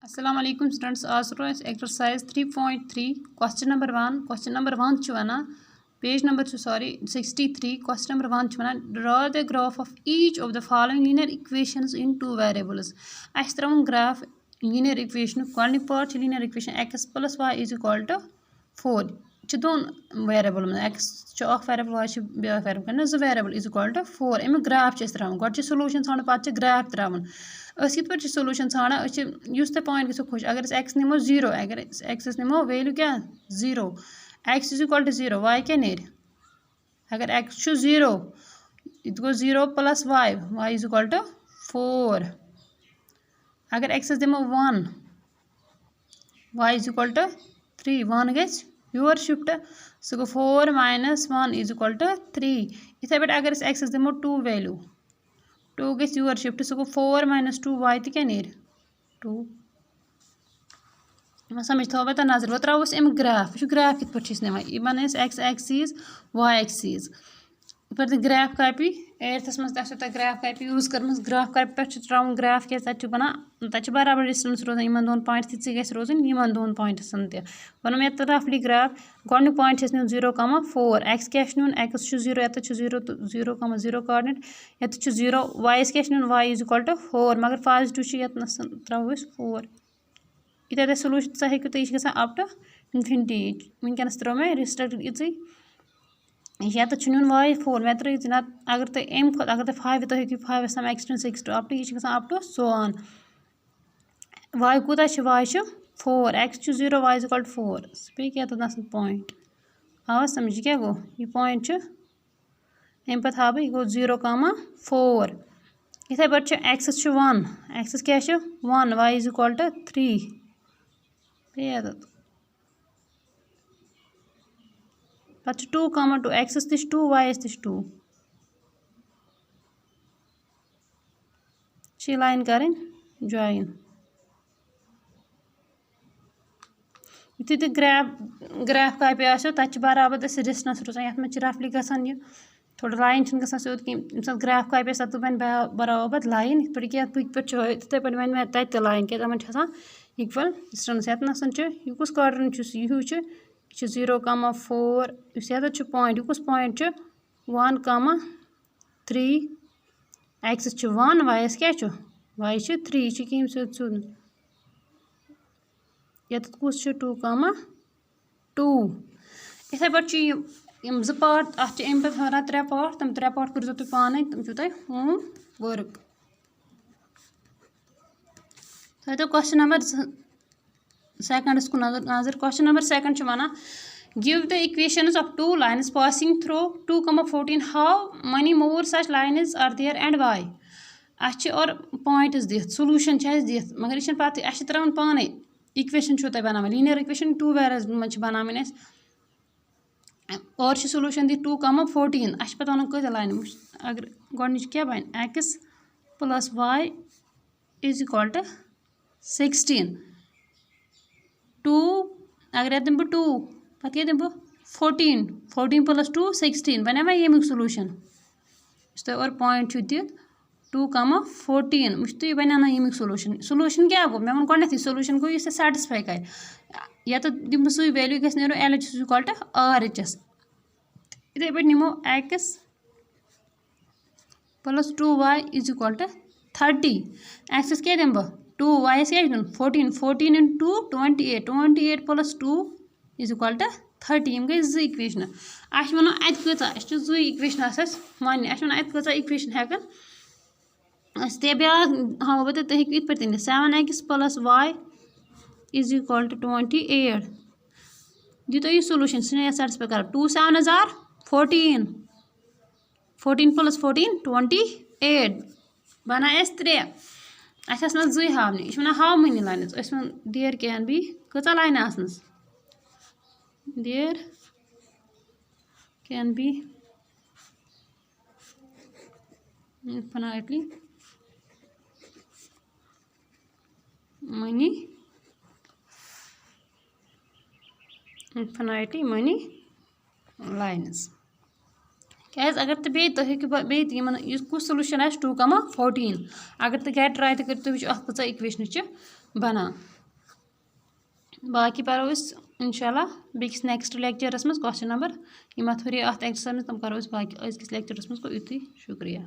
अस्सलाम वालेकुम स्टूडेंट्स आज exercise 3.3 question number 1 one page number 63 question number 1 one draw the graph of each of the following linear equations in two variables अस त्रा graph linear equation गोडनिक part linear equation x + y = 4 दोन variable x variable y ब्या variable जो variable = 4 अमुक graph गोड solution ठान पे ग्राफ त्रावन कित पे सोलूशन ठाना तुम पॉइंट गो खुश अगर x निमो 0 अगर x निमो वैल्यू क्या 0 x = 0 y क्या नेर अगर x 0 it गो 0 + y = 4 अगर x दिमो 1 y = 3 1 गज योर शिफ्ट सह गो 4 - 1 = 3 इथे पे अगर x दिमो 2 वैल्यू 2 गज योर शिफ्ट सह गो 4 - 2 y तो क्या नेर 2 समझ थो बता नजर वो त्रोस अम ग्राफ ग्राफ कित पे निवान x एक्सीज y एक्सीज पर ग्राफ कापी 8th मज तक ग्राफ कापी यूज कर ग्राफ कापी पे त्रा ग्राफ क्या तब बना तब बराबर डिस्टेंस रोजान इन दोन पॉइंट ती गई रोजन इन दोन पॉइंटसन तन मे रफली ग्राफ गोडनिक पॉइंट 0, 4 x क्या नुन x 0 ये 0 0, 0 कोऑर्डिनेट ये 0 y क्या नुन y = 4 मगर पॉजिटिव ये त्रो 4 इथे सोलूशन सह हेकु तुम यह अप टू इन्फिनिटी वनकस त्रो मे रिस्ट्रिक्टेड इजी या तो नुन y 4 मे त्रो ना अगर तुम अगर तुम 5 तो हेकु 5 तम एक्सटेंड 6 टू अप टू यह up to so on y कूत y 4 x 0 y = 4 पे क्या पॉइंट आवा समझ क्या गो यह पॉइंट अम पे हा बह गो 0, 4 इथे पे x 1 x क्या 1 y = 3 पे पे 2, 2 x 2 y 2 लाइन करें ज्वाइन यु तुम ग्राफ कापी आसो तब बराबर डिस्टेंस रोजान ये मे रफली गसान यह थोड़ा लाइन गसान सोद कह ग्राफ कापी तब बन बराबर लाइन इत पे क्या पे वन मे तत लाइन क्या तमन इक्वल डिस्टेंस ये कुछ कोऑर्डिनेट यह 0, 4 ये पॉइंट यह पॉइंट 1, 3 x 1 y क्या y 3 यह कम सोद ये कुछ 2, 2 इथे पे जो पार्ट अम पे हाँ 3 पार्ट तम 3 पार्ट कर तुम पाने तम तुम होम वर्क तो क्वेश्चन नंबर 2 कुन नजर question number 2 one give the equations of 2 lines passing through 2, 14 how many more such lines are there and why और पॉइंट्स दिथ सोलूशन दिथ मगर यह पत त्रावन पाने इक्वेशन तुम बनान लीनियर इक्वेशन 2 वेरिएबल्स मज बनान और सोलूशन दी 2, 14 पे वन कत लाइन अगर गोडनिच क्या बन x + y = 16 2 अगर ये दिम 2 पे क्या दिम 14 + 2 16 बने यमुक सोलूशन और पॉइंट दिथ 2, 14 वो तुम बनाना यमुक सोलूशन क्या गो मे वो गोडनेथ सोलूशन गो सेटिस्फाई कर या तो दिम सू वैल्यू गो नो LHS = RHS इथे पे निमो x + 2y = 30 x क्या दिम 2 y क्या 14 14 × 2 28 28 + 2 = 30 यम गई 2 इक्वेशन वो अत कच 2 इक्वेशन वन वो अत इक्वेशन हेकन ते ब्या हाँ बता तुम हेकु इत पे 7x + y = 28 दी तो यह सोलूशन सह सेटिस्फाई कर 2 7 आर 14 14 + 14 28 बना 3 अस ना 2 हावन यह one how many lines there can be कत लाइन आसनस there can be infinitely many lines क्या अगर तो बे तो हेकु कुछ सोलूशन 2, 14 अगर तो गर ट्राई तो कर तुम कत इक्वेशन बनान बाकी पढ़ो इंशाल्लाह बेकिस नेक्स्ट लेक्चरस मज क्वेश्चन नंबर यम थोड़ी अत एक्सरसाइज तम करो बाकी अजकिस लेक्चरस मज। शुक्रिया।